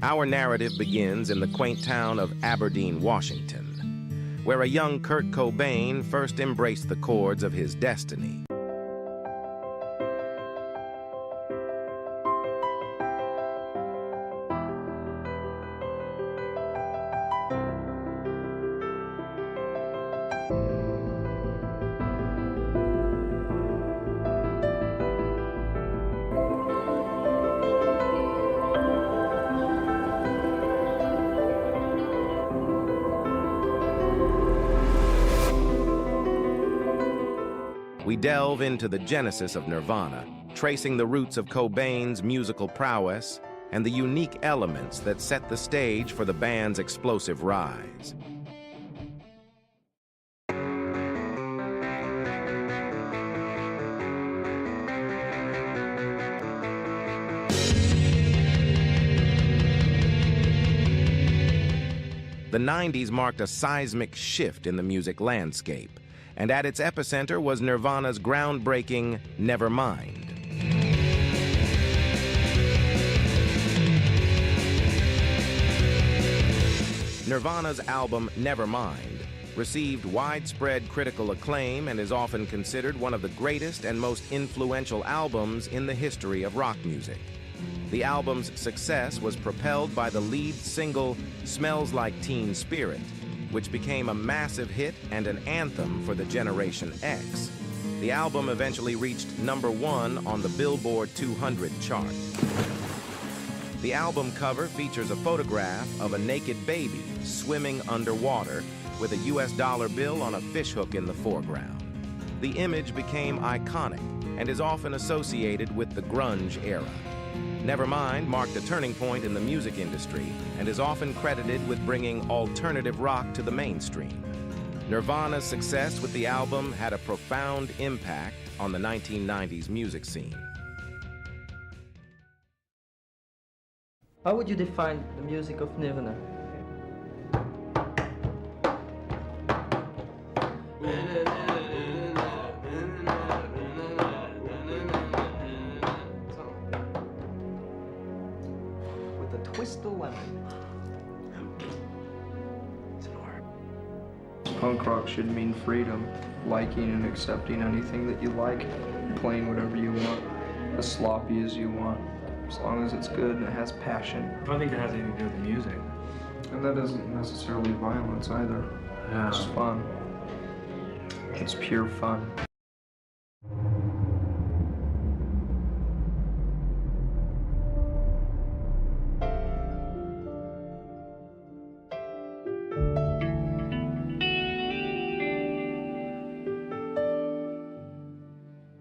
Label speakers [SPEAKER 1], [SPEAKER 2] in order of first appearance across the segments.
[SPEAKER 1] Our narrative begins in the quaint town of Aberdeen, Washington, where a young Kurt Cobain first embraced the chords of his destiny. We delve into the genesis of Nirvana, tracing the roots of Cobain's musical prowess and the unique elements that set the stage for the band's explosive rise. The 90s marked a seismic shift in the music landscape, and at its epicenter was Nirvana's groundbreaking Nevermind. Nirvana's album Nevermind received widespread critical acclaim and is often considered one of the greatest and most influential albums in the history of rock music. The album's success was propelled by the lead single Smells Like Teen Spirit, which became a massive hit and an anthem for the Generation X. The album eventually reached #1 on the Billboard 200 chart. The album cover features a photograph of a naked baby swimming underwater with a US dollar bill on a fishhook in the foreground. The image became iconic and is often associated with the grunge era. Nevermind marked a turning point in the music industry and is often credited with bringing alternative rock to the mainstream. Nirvana's success with the album had a profound impact on the 1990s music scene.
[SPEAKER 2] How would you define the music of Nirvana?
[SPEAKER 3] Twist the lemon.
[SPEAKER 4] Punk rock should mean freedom, liking and accepting anything that you like, playing whatever you want, as sloppy as you want, as long as it's good and it has passion.
[SPEAKER 5] I don't think that has anything to do with the music.
[SPEAKER 4] And that isn't necessarily violence either.
[SPEAKER 5] Yeah.
[SPEAKER 4] It's fun. It's pure fun.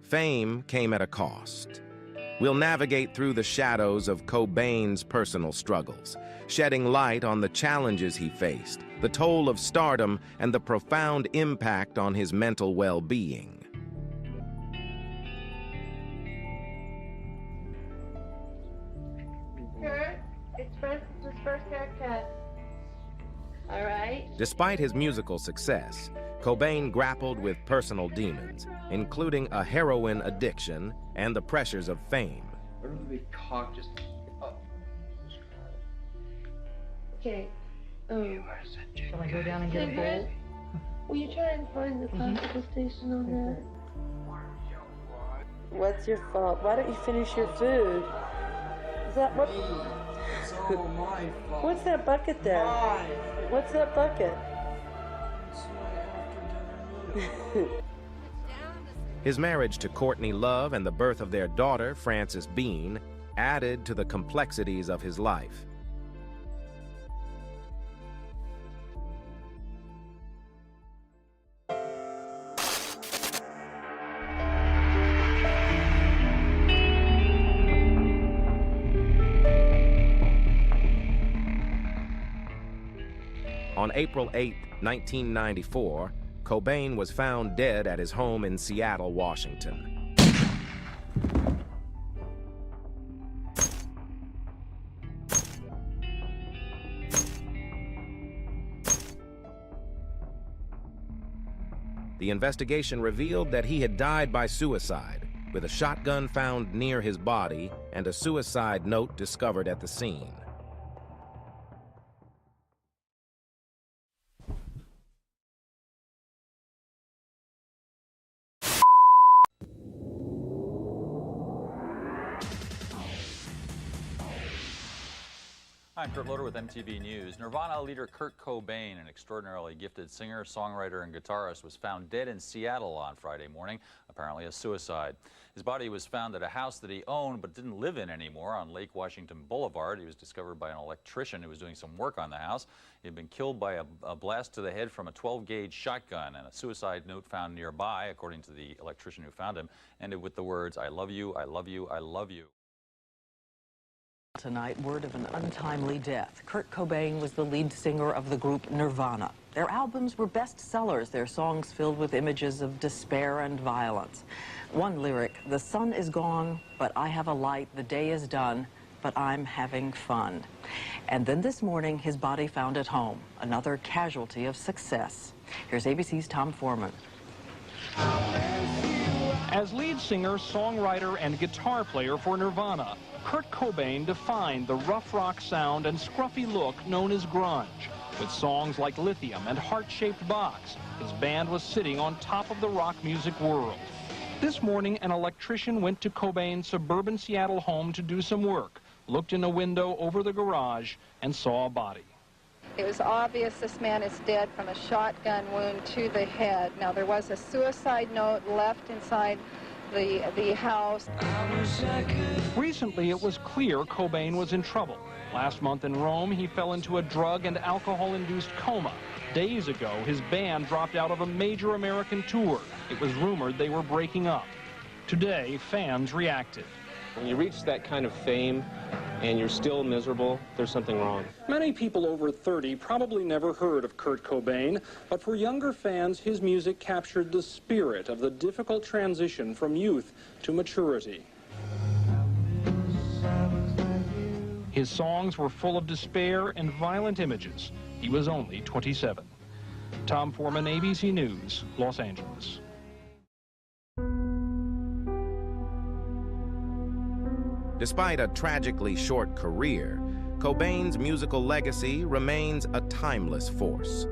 [SPEAKER 1] Fame came at a cost. We'll navigate through the shadows of Cobain's personal struggles, shedding light on the challenges he faced, the toll of stardom, and the profound impact on his mental well-being.
[SPEAKER 6] Kurt, it's Francis's first haircut. All right?
[SPEAKER 1] Despite his musical success, Cobain grappled with personal demons, including a heroin addiction and the pressures of fame.
[SPEAKER 4] What if the big cock just...
[SPEAKER 6] Okay.
[SPEAKER 7] Shall I go down and get a bowl?
[SPEAKER 6] Will you try and find the classical station on that? What's your fault? Why don't you finish your food? Is that what?
[SPEAKER 3] It's all my fault.
[SPEAKER 6] What's that bucket there?
[SPEAKER 3] Mine.
[SPEAKER 6] What's that bucket?
[SPEAKER 3] It's my after dinner meal.
[SPEAKER 1] His marriage to Courtney Love and the birth of their daughter, Frances Bean, added to the complexities of his life. On April 8, 1994, Cobain was found dead at his home in Seattle, Washington. The investigation revealed that he had died by suicide, with a shotgun found near his body and a suicide note discovered at the scene.
[SPEAKER 8] I'm Kurt Loder with MTV News. Nirvana leader Kurt Cobain, an extraordinarily gifted singer, songwriter, and guitarist, was found dead in Seattle on Friday morning, apparently a suicide. His body was found at a house that he owned but didn't live in anymore on Lake Washington Boulevard. He was discovered by an electrician who was doing some work on the house. He had been killed by a blast to the head from a 12-gauge shotgun, and a suicide note found nearby, according to the electrician who found him, ended with the words, "I love you, I love you, I love you."
[SPEAKER 9] Tonight, word of an untimely death. Kurt Cobain was the lead singer of the group Nirvana. Their albums were bestsellers, their songs filled with images of despair and violence. One lyric, "The sun is gone, but I have a light. The day is done, but I'm having fun." And then this morning, his body found at home, another casualty of success. Here's ABC's Tom Foreman.
[SPEAKER 10] As lead singer, songwriter, and guitar player for Nirvana, Kurt Cobain defined the rough rock sound and scruffy look known as grunge. With songs like Lithium and Heart-Shaped Box, his band was sitting on top of the rock music world. This morning, an electrician went to Cobain's suburban Seattle home to do some work, looked in a window over the garage, and saw a body.
[SPEAKER 11] It was obvious this man is dead from a shotgun wound to the head. Now, there was a suicide note left inside the house.
[SPEAKER 10] Recently, it was clear Cobain was in trouble. Last month in Rome, he fell into a drug and alcohol-induced coma. Days ago, his band dropped out of a major American tour. It was rumored they were breaking up. Today, fans reacted.
[SPEAKER 12] When you reach that kind of fame and you're still miserable, there's something wrong.
[SPEAKER 10] Many people over 30 probably never heard of Kurt Cobain, but for younger fans, his music captured the spirit of the difficult transition from youth to maturity. His songs were full of despair and violent images. He was only 27. Tom Foreman, ABC News, Los Angeles.
[SPEAKER 1] Despite a tragically short career, Cobain's musical legacy remains a timeless force.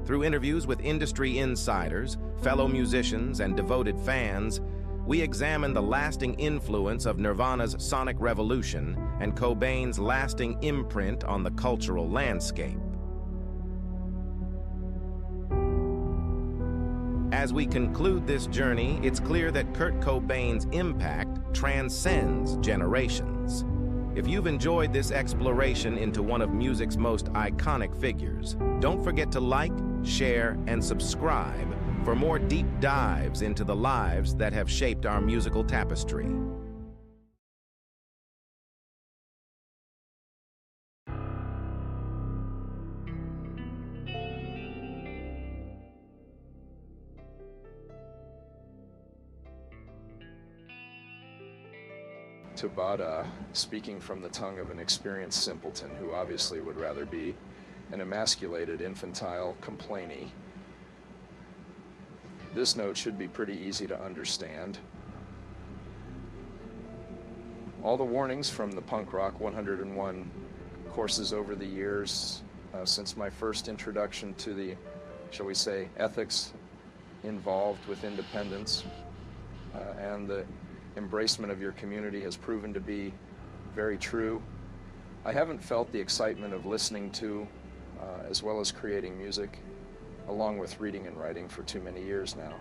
[SPEAKER 1] Through interviews with industry insiders, fellow musicians, and devoted fans, we examine the lasting influence of Nirvana's sonic revolution and Cobain's lasting imprint on the cultural landscape. As we conclude this journey, it's clear that Kurt Cobain's impact transcends generations. If you've enjoyed this exploration into one of music's most iconic figures, don't forget to like, share, and subscribe for more deep dives into the lives that have shaped our musical tapestry.
[SPEAKER 13] Tabata, speaking from the tongue of an experienced simpleton who obviously would rather be an emasculated, infantile complainee. This note should be pretty easy to understand. All the warnings from the punk rock 101 courses over the years, since my first introduction to the, shall we say, ethics involved with independence and the embracement of your community has proven to be very true. I haven't felt the excitement of listening to, as well as creating music, along with reading and writing for too many years now.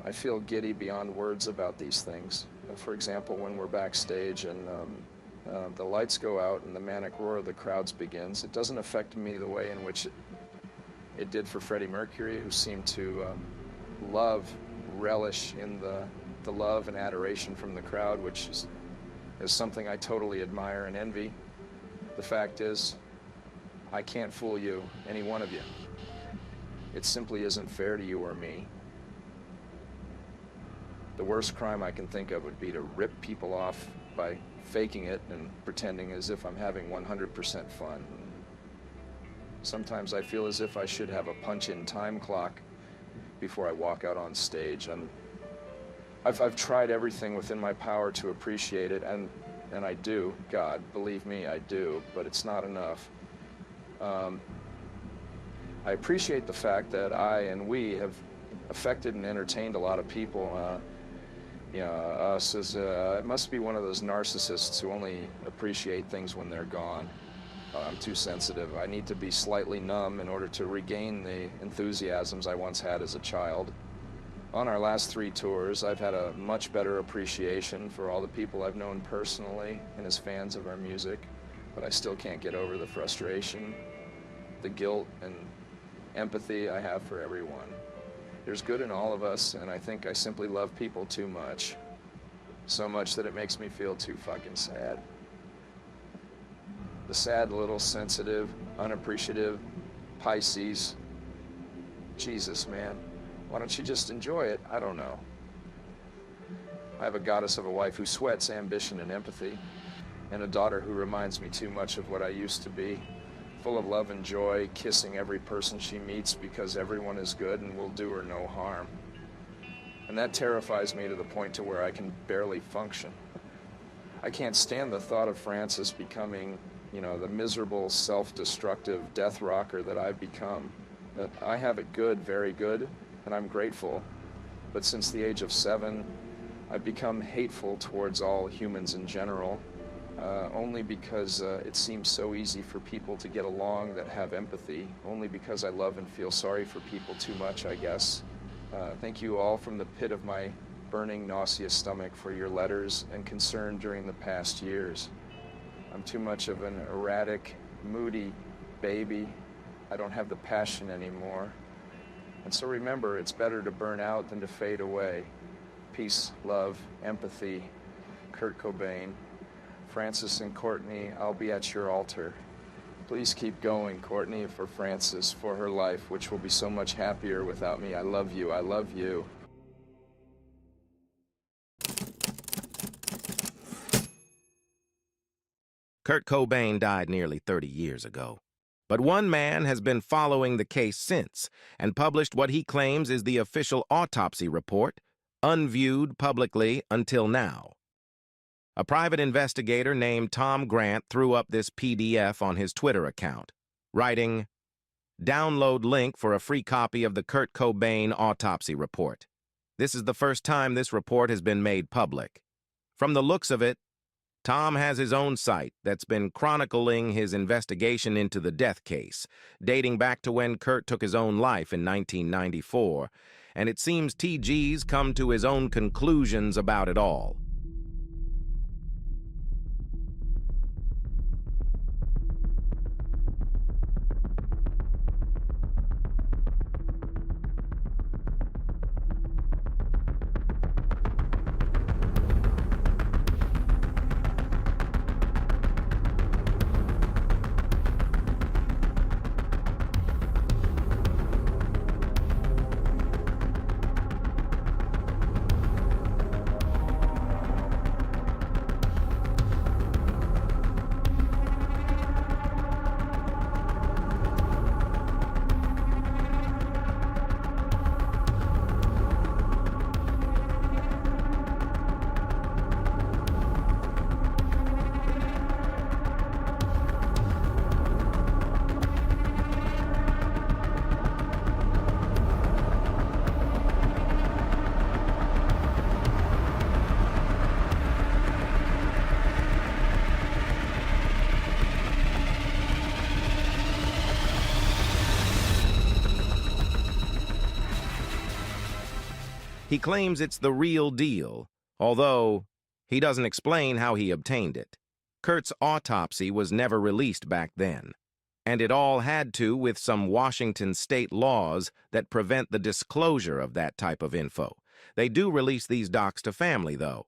[SPEAKER 13] I feel giddy beyond words about these things. For example, when we're backstage and the lights go out and the manic roar of the crowds begins, it doesn't affect me the way in which it did for Freddie Mercury, who seemed to relish in the love and adoration from the crowd, which is something I totally admire and envy. The fact is, I can't fool you, any one of you. It simply isn't fair to you or me. The worst crime I can think of would be to rip people off by faking it and pretending as if I'm having 100% fun. Sometimes I feel as if I should have a punch-in time clock before I walk out on stage. And I've tried everything within my power to appreciate it, and I do. God, believe me, I do, but it's not enough. I appreciate the fact that I and we have affected and entertained a lot of people us as it must be one of those narcissists who only appreciate things when they're gone. I'm too sensitive. I need to be slightly numb in order to regain the enthusiasms I once had as a child. On our last 3 tours, I've had a much better appreciation for all the people I've known personally and as fans of our music, but I still can't get over the frustration, the guilt, and empathy I have for everyone. There's good in all of us, and I think I simply love people too much. So much that it makes me feel too fucking sad. The sad, little, sensitive, unappreciative Pisces. Jesus, man. Why don't you just enjoy it? I don't know. I have a goddess of a wife who sweats ambition and empathy, and a daughter who reminds me too much of what I used to be, full of love and joy, kissing every person she meets because everyone is good and will do her no harm. And that terrifies me to the point to where I can barely function. I can't stand the thought of Francis becoming, the miserable, self-destructive death rocker that I've become. But I have it good, very good, and I'm grateful. But since the age of 7, I've become hateful towards all humans in general, only because it seems so easy for people to get along that have empathy, only because I love and feel sorry for people too much, I guess. Thank you all from the pit of my burning, nauseous stomach for your letters and concern during the past years. I'm too much of an erratic, moody baby. I don't have the passion anymore. And so remember, it's better to burn out than to fade away. Peace, love, empathy, Kurt Cobain. Francis and Courtney, I'll be at your altar. Please keep going, Courtney, for Francis, for her life, which will be so much happier without me. I love you. I love you.
[SPEAKER 1] Kurt Cobain died nearly 30 years ago. But one man has been following the case since and published what he claims is the official autopsy report, unviewed publicly until now. A private investigator named Tom Grant threw up this PDF on his Twitter account, writing, "Download link for a free copy of the Kurt Cobain autopsy report. This is the first time this report has been made public. From the looks of it, Tom has his own site that's been chronicling his investigation into the death case, dating back to when Kurt took his own life in 1994, and it seems TG's come to his own conclusions about it all. He claims it's the real deal, although he doesn't explain how he obtained it. Kurt's autopsy was never released back then, and it all had to with some Washington state laws that prevent the disclosure of that type of info. They do release these docs to family, though.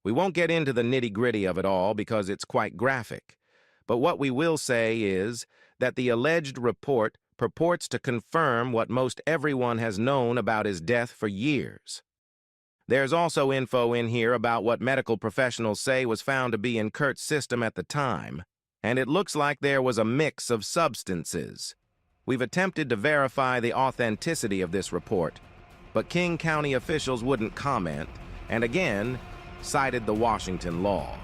[SPEAKER 1] We won't get into the nitty-gritty of it all because it's quite graphic, but what we will say is that the alleged report purports to confirm what most everyone has known about his death for years. There's also info in here about what medical professionals say was found to be in Kurt's system at the time, and it looks like there was a mix of substances. We've attempted to verify the authenticity of this report, but King County officials wouldn't comment, and again, cited the Washington law.